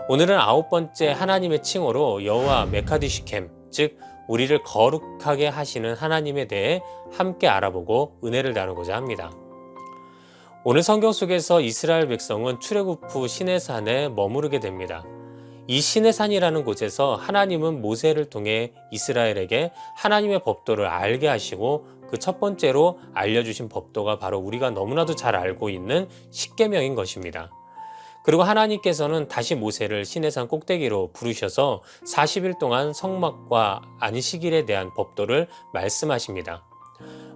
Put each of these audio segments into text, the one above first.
오늘은 9번째 하나님의 칭호로 여호와 메카디시켐, 즉 우리를 거룩하게 하시는 하나님에 대해 함께 알아보고 은혜를 나누고자 합니다. 오늘 성경 속에서 이스라엘 백성은 출애굽 후 시내산에 머무르게 됩니다. 이 시내산이라는 곳에서 하나님은 모세를 통해 이스라엘에게 하나님의 법도를 알게 하시고 그 첫 번째로 알려주신 법도가 바로 우리가 너무나도 잘 알고 있는 십계명인 것입니다. 그리고 하나님께서는 다시 모세를 시내산 꼭대기로 부르셔서 40일 동안 성막과 안식일에 대한 법도를 말씀하십니다.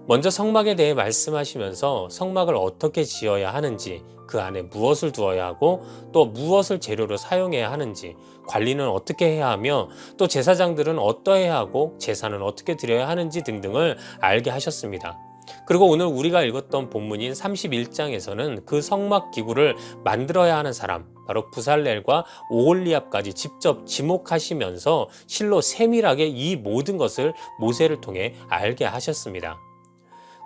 먼저 성막에 대해 말씀하시면서 성막을 어떻게 지어야 하는지, 그 안에 무엇을 두어야 하고 또 무엇을 재료로 사용해야 하는지, 관리는 어떻게 해야 하며 또 제사장들은 어떠해야 하고 제사는 어떻게 드려야 하는지 등등을 알게 하셨습니다. 그리고 오늘 우리가 읽었던 본문인 31장에서는 그 성막 기구를 만들어야 하는 사람, 바로 부살렐과 오홀리압까지 직접 지목하시면서 실로 세밀하게 이 모든 것을 모세를 통해 알게 하셨습니다.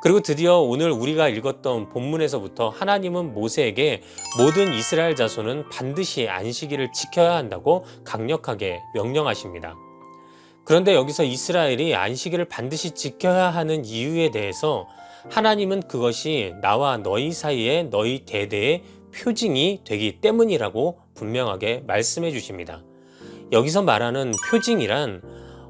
그리고 드디어 오늘 우리가 읽었던 본문에서부터 하나님은 모세에게 모든 이스라엘 자손은 반드시 안식일을 지켜야 한다고 강력하게 명령하십니다. 그런데 여기서 이스라엘이 안식일을 반드시 지켜야 하는 이유에 대해서 하나님은 그것이 나와 너희 사이에 너희 대대의 표징이 되기 때문이라고 분명하게 말씀해 주십니다. 여기서 말하는 표징이란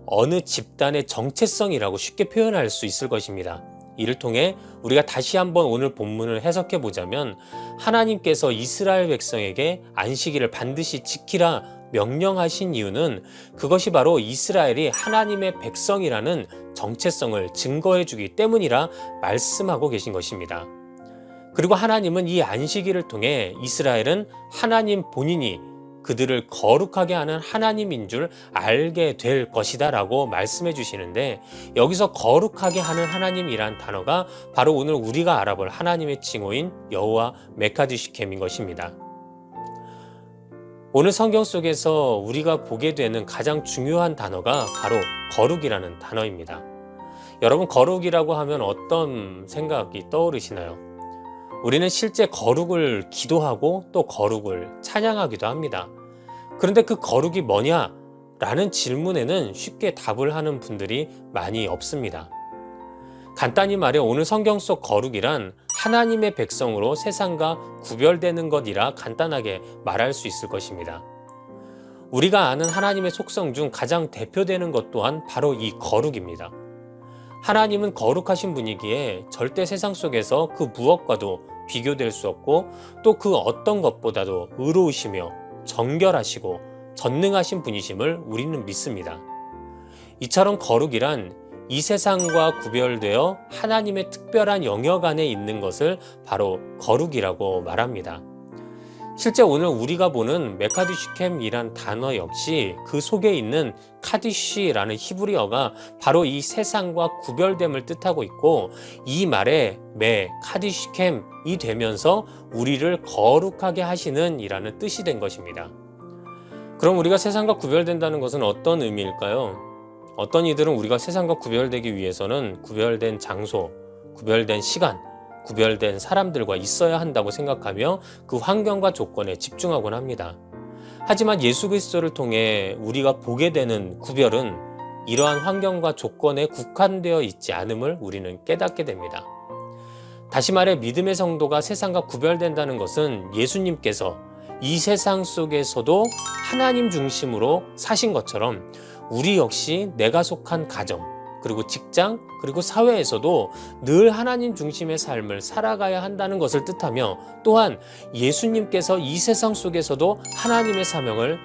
어느 집단의 정체성이라고 쉽게 표현할 수 있을 것입니다. 이를 통해 우리가 다시 한번 오늘 본문을 해석해 보자면 하나님께서 이스라엘 백성에게 안식일을 반드시 지키라 명령하신 이유는 그것이 바로 이스라엘이 하나님의 백성이라는 정체성을 증거해 주기 때문이라 말씀하고 계신 것입니다. 그리고 하나님은 이 안식일을 통해 이스라엘은 하나님 본인이 그들을 거룩하게 하는 하나님인 줄 알게 될 것이다 라고 말씀해 주시는데, 여기서 거룩하게 하는 하나님이란 단어가 바로 오늘 우리가 알아볼 하나님의 칭호인 여호와 메카디시켐인 것입니다. 오늘 성경 속에서 우리가 보게 되는 가장 중요한 단어가 바로 거룩이라는 단어입니다. 여러분, 거룩이라고 하면 어떤 생각이 떠오르시나요? 우리는 실제 거룩을 기도하고 또 거룩을 찬양하기도 합니다. 그런데 그 거룩이 뭐냐? 라는 질문에는 쉽게 답을 하는 분들이 많이 없습니다. 간단히 말해 오늘 성경 속 거룩이란 하나님의 백성으로 세상과 구별되는 것이라 간단하게 말할 수 있을 것입니다. 우리가 아는 하나님의 속성 중 가장 대표되는 것 또한 바로 이 거룩입니다. 하나님은 거룩하신 분이기에 절대 세상 속에서 그 무엇과도 비교될 수 없고 또 그 어떤 것보다도 의로우시며 정결하시고 전능하신 분이심을 우리는 믿습니다. 이처럼 거룩이란 이 세상과 구별되어 하나님의 특별한 영역 안에 있는 것을 바로 거룩이라고 말합니다. 실제 오늘 우리가 보는 메카디시켐이란 단어 역시 그 속에 있는 카디쉬라는 히브리어가 바로 이 세상과 구별됨을 뜻하고 있고, 이 말에 메카디시켐이 되면서 우리를 거룩하게 하시는 이라는 뜻이 된 것입니다. 그럼 우리가 세상과 구별된다는 것은 어떤 의미일까요? 어떤 이들은 우리가 세상과 구별되기 위해서는 구별된 장소, 구별된 시간, 구별된 사람들과 있어야 한다고 생각하며 그 환경과 조건에 집중하곤 합니다. 하지만 예수 그리스도를 통해 우리가 보게 되는 구별은 이러한 환경과 조건에 국한되어 있지 않음을 우리는 깨닫게 됩니다. 다시 말해 믿음의 성도가 세상과 구별된다는 것은 예수님께서 이 세상 속에서도 하나님 중심으로 사신 것처럼 우리 역시 내가 속한 가정, 그리고 직장, 그리고 사회에서도 늘 하나님 중심의 삶을 살아가야 한다는 것을 뜻하며, 또한 예수님께서 이 세상 속에서도 하나님의 사명을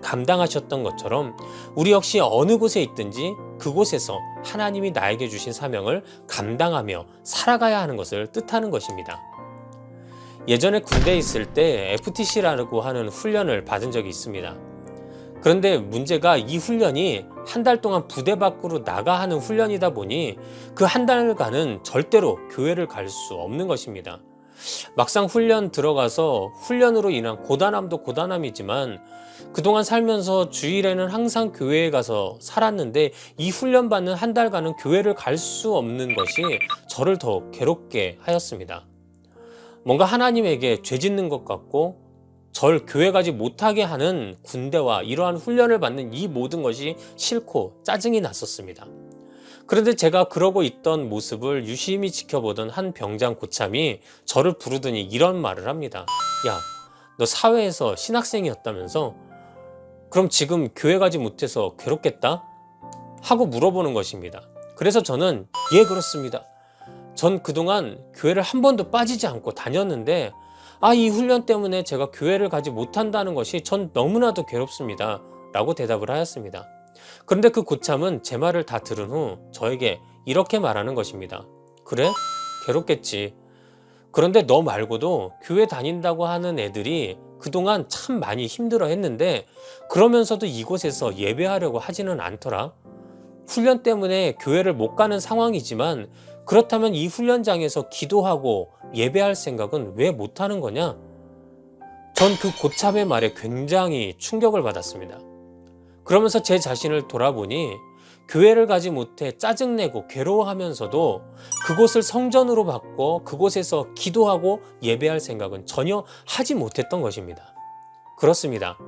감당하셨던 것처럼 우리 역시 어느 곳에 있든지 그곳에서 하나님이 나에게 주신 사명을 감당하며 살아가야 하는 것을 뜻하는 것입니다. 예전에 군대에 있을 때 FTC라고 하는 훈련을 받은 적이 있습니다. 그런데 문제가 이 훈련이 한 달 동안 부대 밖으로 나가 하는 훈련이다 보니 그 한 달간은 절대로 교회를 갈 수 없는 것입니다. 막상 훈련 들어가서 훈련으로 인한 고단함도 고단함이지만 그동안 살면서 주일에는 항상 교회에 가서 살았는데 이 훈련 받는 한 달간은 교회를 갈 수 없는 것이 저를 더 괴롭게 하였습니다. 뭔가 하나님에게 죄 짓는 것 같고 절 교회 가지 못하게 하는 군대와 이러한 훈련을 받는 이 모든 것이 싫고 짜증이 났었습니다. 그런데 제가 그러고 있던 모습을 유심히 지켜보던 한 병장 고참이 저를 부르더니 이런 말을 합니다. 야, 너 사회에서 신학생이었다면서? 그럼 지금 교회 가지 못해서 괴롭겠다? 하고 물어보는 것입니다. 그래서 저는 예, 그렇습니다. 전 그동안 교회를 한 번도 빠지지 않고 다녔는데 이 훈련 때문에 제가 교회를 가지 못한다는 것이 전 너무나도 괴롭습니다. 라고 대답을 하였습니다. 그런데 그 고참은 제 말을 다 들은 후 저에게 이렇게 말하는 것입니다. 그래? 괴롭겠지. 그런데 너 말고도 교회 다닌다고 하는 애들이 그동안 참 많이 힘들어 했는데 그러면서도 이곳에서 예배하려고 하지는 않더라. 훈련 때문에 교회를 못 가는 상황이지만 그렇다면 이 훈련장에서 기도하고 예배할 생각은 왜 못하는 거냐? 전 그 고참의 말에 굉장히 충격을 받았습니다. 그러면서 제 자신을 돌아보니 교회를 가지 못해 짜증내고 괴로워하면서도 그곳을 성전으로 바꿔 그곳에서 기도하고 예배할 생각은 전혀 하지 못했던 것입니다. 그렇습니다.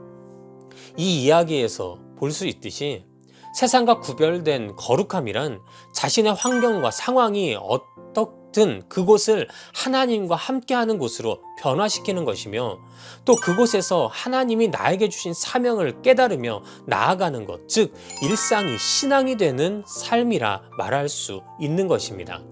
이 이야기에서 볼 수 있듯이 세상과 구별된 거룩함이란 자신의 환경과 상황이 어떻든 그곳을 하나님과 함께하는 곳으로 변화시키는 것이며 또 그곳에서 하나님이 나에게 주신 사명을 깨달으며 나아가는 것, 즉 일상이 신앙이 되는 삶이라 말할 수 있는 것입니다.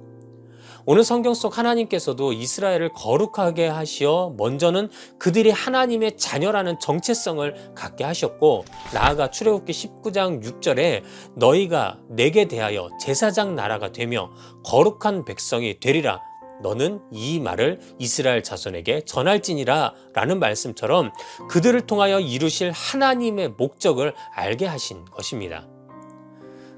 오늘 성경 속 하나님께서도 이스라엘을 거룩하게 하시어 먼저는 그들이 하나님의 자녀라는 정체성을 갖게 하셨고 나아가 출애굽기 19장 6절에 너희가 내게 대하여 제사장 나라가 되며 거룩한 백성이 되리라 너는 이 말을 이스라엘 자손에게 전할지니라 라는 말씀처럼 그들을 통하여 이루실 하나님의 목적을 알게 하신 것입니다.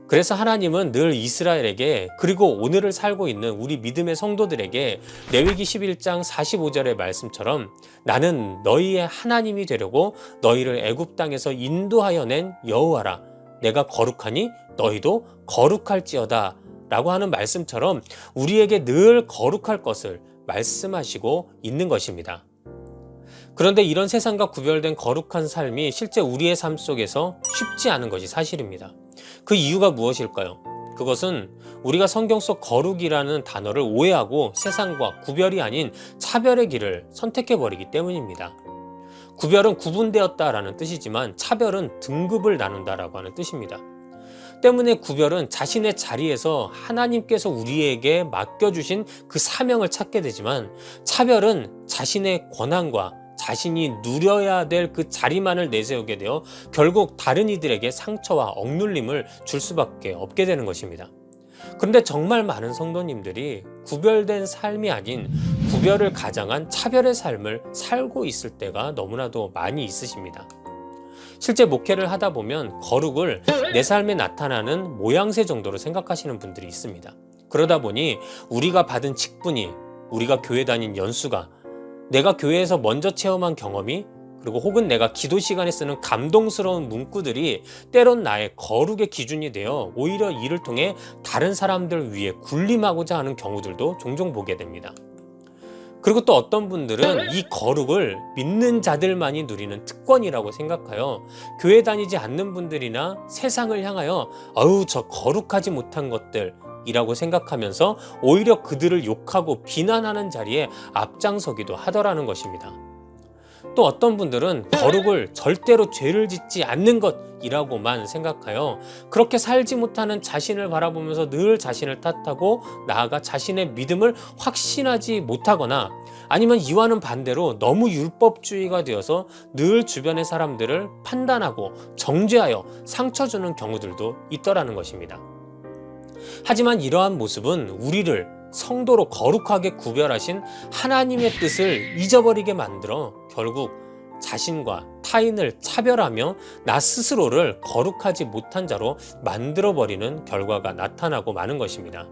그래서 하나님은 늘 이스라엘에게 그리고 오늘을 살고 있는 우리 믿음의 성도들에게 레위기 11장 45절의 말씀처럼 나는 너희의 하나님이 되려고 너희를 애굽 땅에서 인도하여 낸 여호와라 내가 거룩하니 너희도 거룩할지어다 라고 하는 말씀처럼 우리에게 늘 거룩할 것을 말씀하시고 있는 것입니다. 그런데 이런 세상과 구별된 거룩한 삶이 실제 우리의 삶 속에서 쉽지 않은 것이 사실입니다. 그 이유가 무엇일까요? 그것은 우리가 성경 속 거룩이라는 단어를 오해하고 세상과 구별이 아닌 차별의 길을 선택해버리기 때문입니다. 구별은 구분되었다라는 뜻이지만 차별은 등급을 나눈다라고 하는 뜻입니다. 때문에 구별은 자신의 자리에서 하나님께서 우리에게 맡겨주신 그 사명을 찾게 되지만 차별은 자신의 권한과 자신이 누려야 될 그 자리만을 내세우게 되어 결국 다른 이들에게 상처와 억눌림을 줄 수밖에 없게 되는 것입니다. 그런데 정말 많은 성도님들이 구별된 삶이 아닌 구별을 가장한 차별의 삶을 살고 있을 때가 너무나도 많이 있으십니다. 실제 목회를 하다 보면 거룩을 내 삶에 나타나는 모양새 정도로 생각하시는 분들이 있습니다. 그러다 보니 우리가 받은 직분이, 우리가 교회 다닌 연수가, 내가 교회에서 먼저 체험한 경험이, 그리고 혹은 내가 기도 시간에 쓰는 감동스러운 문구들이 때론 나의 거룩의 기준이 되어 오히려 이를 통해 다른 사람들 위해 군림하고자 하는 경우들도 종종 보게 됩니다. 그리고 또 어떤 분들은 이 거룩을 믿는 자들만이 누리는 특권이라고 생각하여 교회 다니지 않는 분들이나 세상을 향하여 저 거룩하지 못한 것들 이라고 생각하면서 오히려 그들을 욕하고 비난하는 자리에 앞장서기도 하더라는 것입니다. 또 어떤 분들은 거룩을 절대로 죄를 짓지 않는 것이라고만 생각하여 그렇게 살지 못하는 자신을 바라보면서 늘 자신을 탓하고 나아가 자신의 믿음을 확신하지 못하거나 아니면 이와는 반대로 너무 율법주의가 되어서 늘 주변의 사람들을 판단하고 정죄하여 상처 주는 경우들도 있더라는 것입니다. 하지만 이러한 모습은 우리를 성도로 거룩하게 구별하신 하나님의 뜻을 잊어버리게 만들어 결국 자신과 타인을 차별하며 나 스스로를 거룩하지 못한 자로 만들어버리는 결과가 나타나고 마는 것입니다.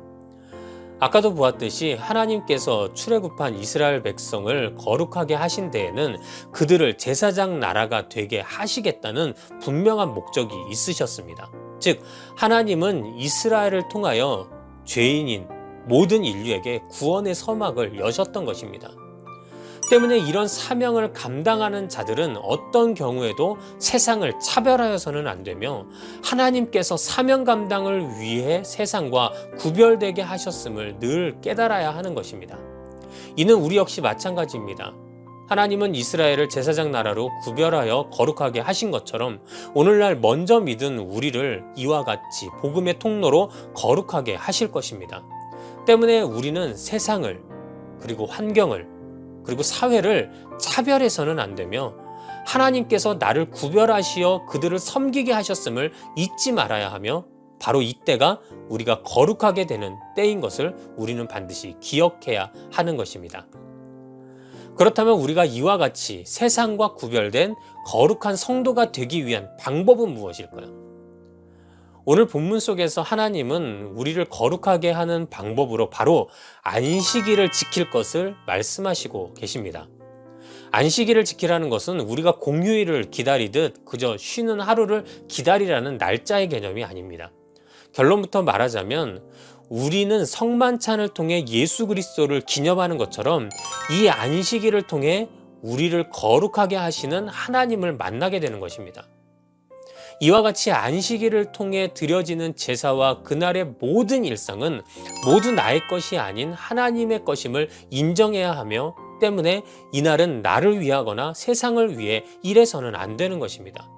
아까도 보았듯이 하나님께서 출애굽한 이스라엘 백성을 거룩하게 하신 데에는 그들을 제사장 나라가 되게 하시겠다는 분명한 목적이 있으셨습니다. 즉 하나님은 이스라엘을 통하여 죄인인 모든 인류에게 구원의 서막을 여셨던 것입니다. 때문에 이런 사명을 감당하는 자들은 어떤 경우에도 세상을 차별하여서는 안 되며 하나님께서 사명 감당을 위해 세상과 구별되게 하셨음을 늘 깨달아야 하는 것입니다. 이는 우리 역시 마찬가지입니다. 하나님은 이스라엘을 제사장 나라로 구별하여 거룩하게 하신 것처럼 오늘날 먼저 믿은 우리를 이와 같이 복음의 통로로 거룩하게 하실 것입니다. 때문에 우리는 세상을 그리고 환경을 그리고 사회를 차별해서는 안 되며 하나님께서 나를 구별하시어 그들을 섬기게 하셨음을 잊지 말아야 하며 바로 이때가 우리가 거룩하게 되는 때인 것을 우리는 반드시 기억해야 하는 것입니다. 그렇다면 우리가 이와 같이 세상과 구별된 거룩한 성도가 되기 위한 방법은 무엇일까요? 오늘 본문 속에서 하나님은 우리를 거룩하게 하는 방법으로 바로 안식일을 지킬 것을 말씀하시고 계십니다. 안식일을 지키라는 것은 우리가 공휴일을 기다리듯 그저 쉬는 하루를 기다리라는 날짜의 개념이 아닙니다. 결론부터 말하자면 우리는 성만찬을 통해 예수 그리스도를 기념하는 것처럼 이 안식일을 통해 우리를 거룩하게 하시는 하나님을 만나게 되는 것입니다. 이와 같이 안식일을 통해 드려지는 제사와 그날의 모든 일상은 모두 나의 것이 아닌 하나님의 것임을 인정해야 하며 때문에 이날은 나를 위하거나 세상을 위해 일해서는 안 되는 것입니다.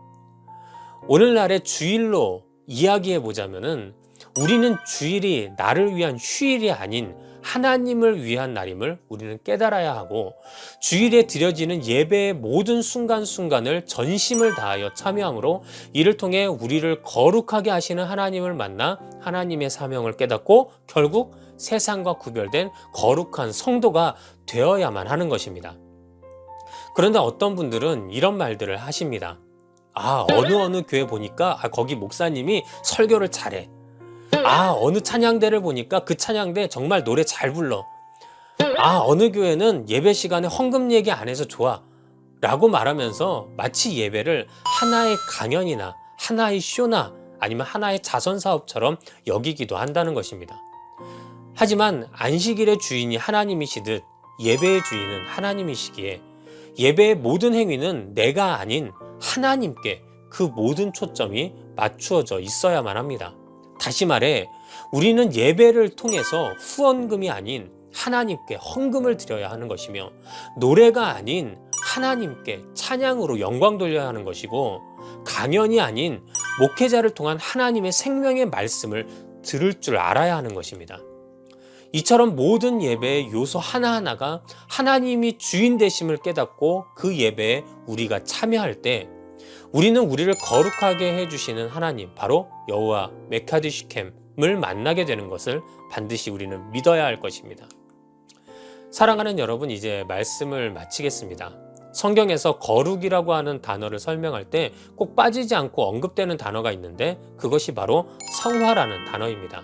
오늘날의 주일로 이야기해 보자면은 우리는 주일이 나를 위한 휴일이 아닌 하나님을 위한 날임을 우리는 깨달아야 하고 주일에 드려지는 예배의 모든 순간순간을 전심을 다하여 참여함으로 이를 통해 우리를 거룩하게 하시는 하나님을 만나 하나님의 사명을 깨닫고 결국 세상과 구별된 거룩한 성도가 되어야만 하는 것입니다. 그런데 어떤 분들은 이런 말들을 하십니다. 어느 교회 보니까 거기 목사님이 설교를 잘해. 어느 찬양대를 보니까 그 찬양대 정말 노래 잘 불러. 어느 교회는 예배 시간에 헌금 얘기 안 해서 좋아. 라고 말하면서 마치 예배를 하나의 강연이나 하나의 쇼나 아니면 하나의 자선사업처럼 여기기도 한다는 것입니다. 하지만 안식일의 주인이 하나님이시듯 예배의 주인은 하나님이시기에 예배의 모든 행위는 내가 아닌 하나님께 그 모든 초점이 맞추어져 있어야만 합니다. 다시 말해 우리는 예배를 통해서 후원금이 아닌 하나님께 헌금을 드려야 하는 것이며 노래가 아닌 하나님께 찬양으로 영광 돌려야 하는 것이고 강연이 아닌 목회자를 통한 하나님의 생명의 말씀을 들을 줄 알아야 하는 것입니다. 이처럼 모든 예배의 요소 하나하나가 하나님이 주인 되심을 깨닫고 그 예배에 우리가 참여할 때 우리는 우리를 거룩하게 해주시는 하나님, 바로 여호와 메카드시켐을 만나게 되는 것을 반드시 우리는 믿어야 할 것입니다. 사랑하는 여러분, 이제 말씀을 마치겠습니다. 성경에서 거룩이라고 하는 단어를 설명할 때 꼭 빠지지 않고 언급되는 단어가 있는데 그것이 바로 성화라는 단어입니다.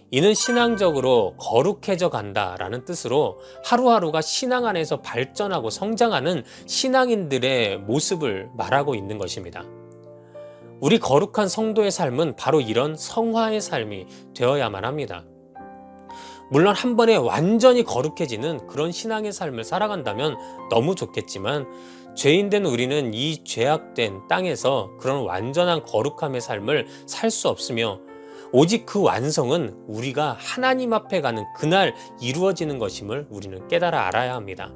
이는 신앙적으로 거룩해져 간다라는 뜻으로 하루하루가 신앙 안에서 발전하고 성장하는 신앙인들의 모습을 말하고 있는 것입니다. 우리 거룩한 성도의 삶은 바로 이런 성화의 삶이 되어야만 합니다. 물론 한 번에 완전히 거룩해지는 그런 신앙의 삶을 살아간다면 너무 좋겠지만 죄인된 우리는 이 죄악된 땅에서 그런 완전한 거룩함의 삶을 살 수 없으며 오직 그 완성은 우리가 하나님 앞에 가는 그날 이루어지는 것임을 우리는 깨달아 알아야 합니다.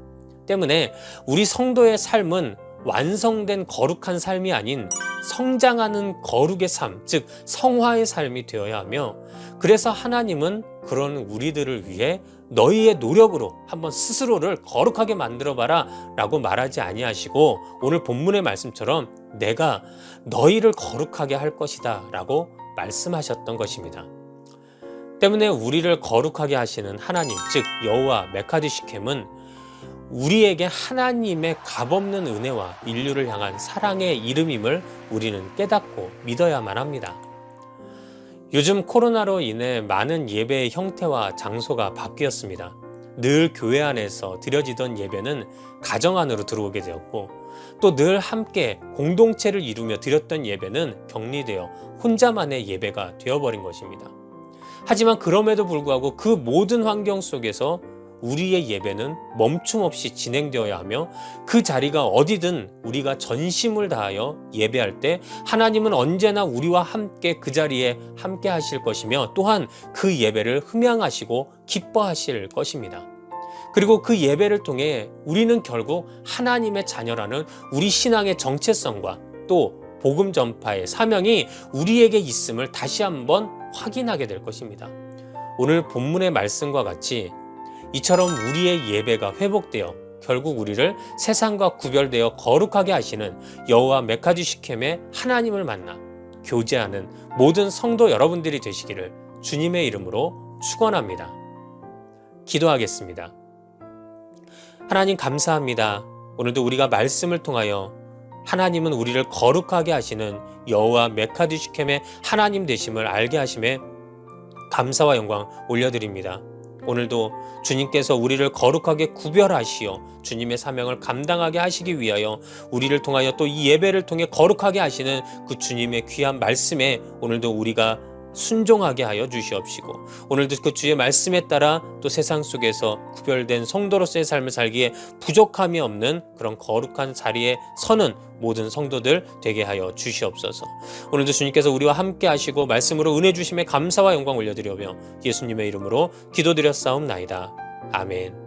때문에 우리 성도의 삶은 완성된 거룩한 삶이 아닌 성장하는 거룩의 삶, 즉 성화의 삶이 되어야 하며 그래서 하나님은 그런 우리들을 위해 너희의 노력으로 한번 스스로를 거룩하게 만들어봐라 라고 말하지 아니하시고 오늘 본문의 말씀처럼 내가 너희를 거룩하게 할 것이다 라고 말씀하셨던 것입니다. 때문에 우리를 거룩하게 하시는 하나님, 즉 여호와 메카드시켐은 우리에게 하나님의 값없는 은혜와 인류를 향한 사랑의 이름임을 우리는 깨닫고 믿어야만 합니다. 요즘 코로나로 인해 많은 예배의 형태와 장소가 바뀌었습니다. 늘 교회 안에서 드려지던 예배는 가정 안으로 들어오게 되었고 또 늘 함께 공동체를 이루며 드렸던 예배는 격리되어 혼자만의 예배가 되어버린 것입니다. 하지만 그럼에도 불구하고 그 모든 환경 속에서 우리의 예배는 멈춤 없이 진행되어야 하며 그 자리가 어디든 우리가 전심을 다하여 예배할 때 하나님은 언제나 우리와 함께 그 자리에 함께 하실 것이며 또한 그 예배를 흠양하시고 기뻐하실 것입니다. 그리고 그 예배를 통해 우리는 결국 하나님의 자녀라는 우리 신앙의 정체성과 또 복음 전파의 사명이 우리에게 있음을 다시 한번 확인하게 될 것입니다. 오늘 본문의 말씀과 같이 이처럼 우리의 예배가 회복되어 결국 우리를 세상과 구별되어 거룩하게 하시는 여호와 메카디 시켐의 하나님을 만나 교제하는 모든 성도 여러분들이 되시기를 주님의 이름으로 축원합니다. 기도하겠습니다. 하나님 감사합니다. 오늘도 우리가 말씀을 통하여 하나님은 우리를 거룩하게 하시는 여호와 메카디 시켐의 하나님 되심을 알게 하심에 감사와 영광 올려드립니다. 오늘도 주님께서 우리를 거룩하게 구별하시어 주님의 사명을 감당하게 하시기 위하여 우리를 통하여 또 이 예배를 통해 거룩하게 하시는 그 주님의 귀한 말씀에 오늘도 우리가 순종하게 하여 주시옵시고 오늘도 그 주의 말씀에 따라 또 세상 속에서 구별된 성도로서의 삶을 살기에 부족함이 없는 그런 거룩한 자리에 서는 모든 성도들 되게 하여 주시옵소서. 오늘도 주님께서 우리와 함께 하시고 말씀으로 은혜 주심에 감사와 영광 올려드리며 예수님의 이름으로 기도드렸사옵나이다. 아멘.